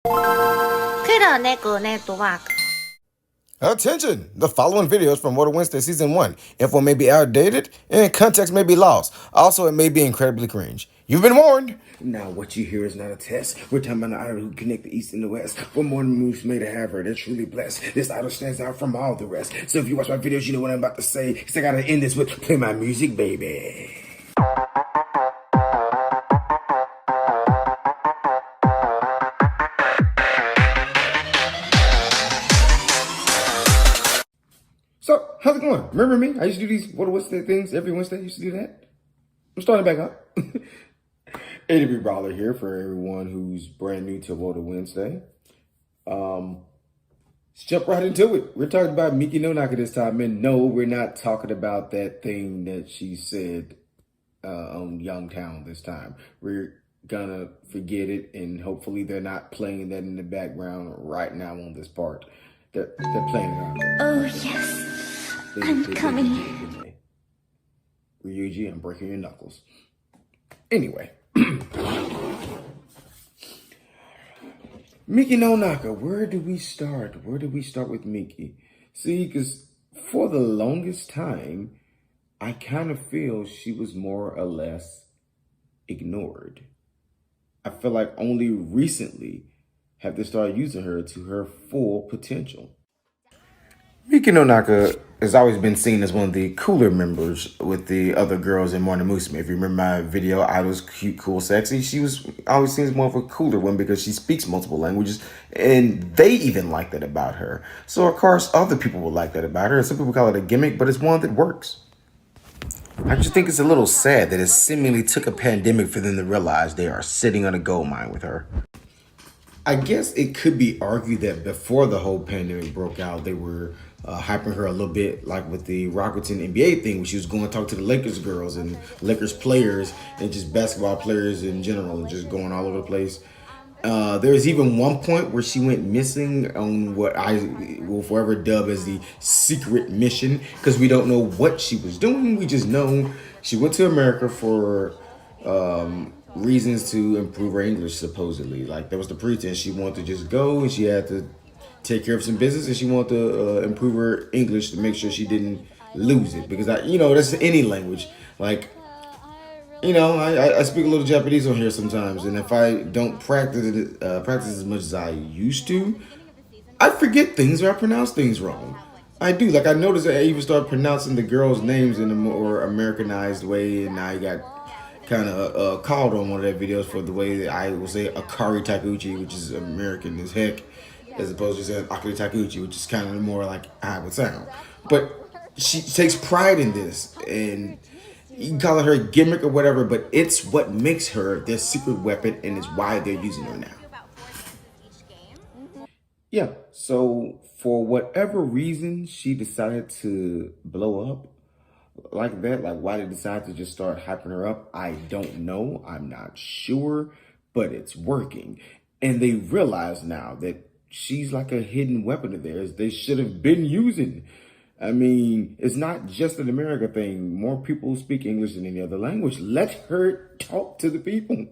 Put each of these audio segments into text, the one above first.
그러네고 네트워크. Attention! The following videos from WOTA Wednesday Season 1. Info may be outdated, and context may be lost. Also, it may be incredibly cringe. You've been warned! Now, what you hear is not a test. We're talking about an idol who connect the East and the West. What more moves made to have her? They're truly blessed. This idol stands out from all the rest. So if you watch my videos, you know what I'm about to say. Because I gotta end this with play my music, baby. So, how's it going? Remember me? I used to do these WOTA Wednesday things every Wednesday. I used to do that. I'm starting back up. AW Brawler here for everyone who's brand new to WOTA Wednesday. Let's jump right into it. We're talking about Miki Nonaka this time. And no, we're not talking about that thing that she said on Youngtown this time. We're gonna forget it, and hopefully they're not playing that in the background right now on this part. They're playing it on. Oh yes, I'm coming. Ryuji, I'm breaking your knuckles. Anyway. Miki Nonaka, where do we start? Where do we start with Miki? See, because for the longest time, I kind of feel she was more or less ignored. I feel like only recently have they started using her to her full potential. Miki Nonaka has always been seen as one of the cooler members with the other girls in Morning Musume. If you remember my video, Idols Cute, Cool, Sexy, she was always seen as more of a cooler one because she speaks multiple languages, and they even like that about her. So, of course, other people will like that about her. Some people call it a gimmick, but it's one that works. I just think it's a little sad that it seemingly took a pandemic for them to realize they are sitting on a gold mine with her. I guess it could be argued that before the whole pandemic broke out, they were hyping her a little bit, like with the Rocketson NBA thing, where she was going to talk to the Lakers girls and Lakers players and just basketball players in general, and just going all over the place. There was even one point where she went missing on what I will forever dub as the secret mission, because we don't know what she was doing. We just know she went to America for reasons to improve her English, supposedly. Like, there was the pretense she wanted to just go and she had to take care of some business, and she wanted to improve her English to make sure she didn't lose it. Because that's any language. Like, I speak a little Japanese on here sometimes, and if I don't practice as much as I used to, I forget things or I pronounce things wrong. I do. Like, I noticed that I even started pronouncing the girls' names in a more Americanized way, and I got kind of called on one of their videos for the way that I will say Akari Takuchi, which is American as heck, as opposed to saying Akari Takuchi, which is kind of more like I would sound. But she takes pride in this, and you can call it her gimmick or whatever, but it's what makes her their secret weapon, and it's why they're using her now. Yeah, so for whatever reason, she decided to blow up like that. Like, why they decide to just start hyping her up, I don't know. I'm not sure, but it's working. And they realize now that she's like a hidden weapon of theirs they should have been using. I mean, it's not just an America thing. More people speak English than any other language. Let her talk to the people.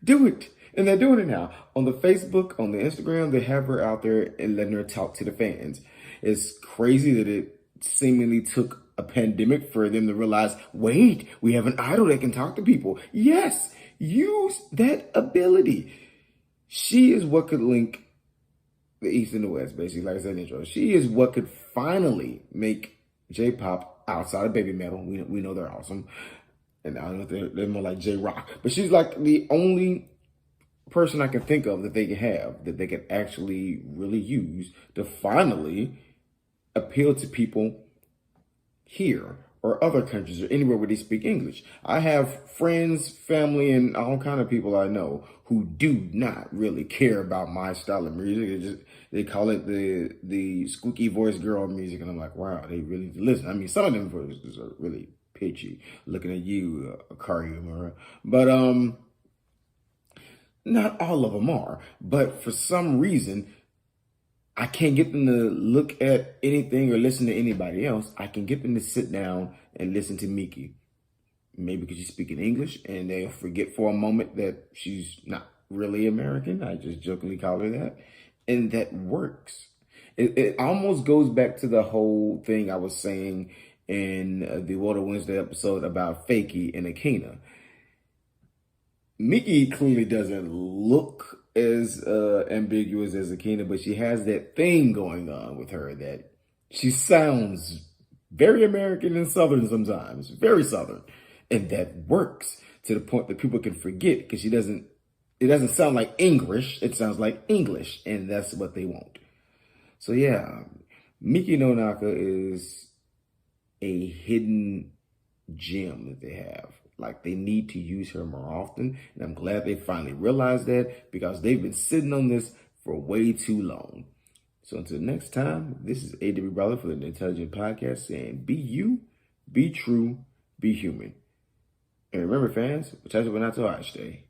Do it. And they're doing it now. On the Facebook, on the Instagram, they have her out there and letting her talk to the fans. It's crazy that it seemingly took a pandemic for them to realize, wait, we have an idol that can talk to people. Yes, use that ability. She is what could link the East and the West, basically, like I said in the intro. She is what could finally make Jpop, outside of baby metal. We know they're awesome. And I don't know if they're more like J-Rock. But she's like the only person I can think of that they can have, that they can actually really use to finally appeal to people here or other countries or anywhere where they speak English. I have friends, family, and all kind of people I know who do not really care about my style of music. They call it the squeaky voice girl music, and I'm like, wow, they really listen. I mean, some of them voices are really pitchy. Looking at you, Akari Umura, but not all of them are. But for some reason, I can't get them to look at anything or listen to anybody else. I can get them to sit down and listen to Miki. Maybe because she's speaking English, and they'll forget for a moment that she's not really American. I just jokingly call her that. And that works. It almost goes back to the whole thing I was saying in the WOTA Wednesday episode about Fakey and Akina. Miki clearly doesn't look as ambiguous as Akina, but she has that thing going on with her that she sounds very American and Southern sometimes, very Southern. And that works to the point that people can forget because it doesn't sound like English, it sounds like English, and that's what they want. So yeah, Miki Nonaka is a hidden gem that they have. Like, they need to use her more often, and I'm glad they finally realized that because they've been sitting on this for way too long. So until next time, this is A.W. Brother for the Intelligent Podcast saying, be you, be true, be human. And remember, fans, muchacho, but not to stay.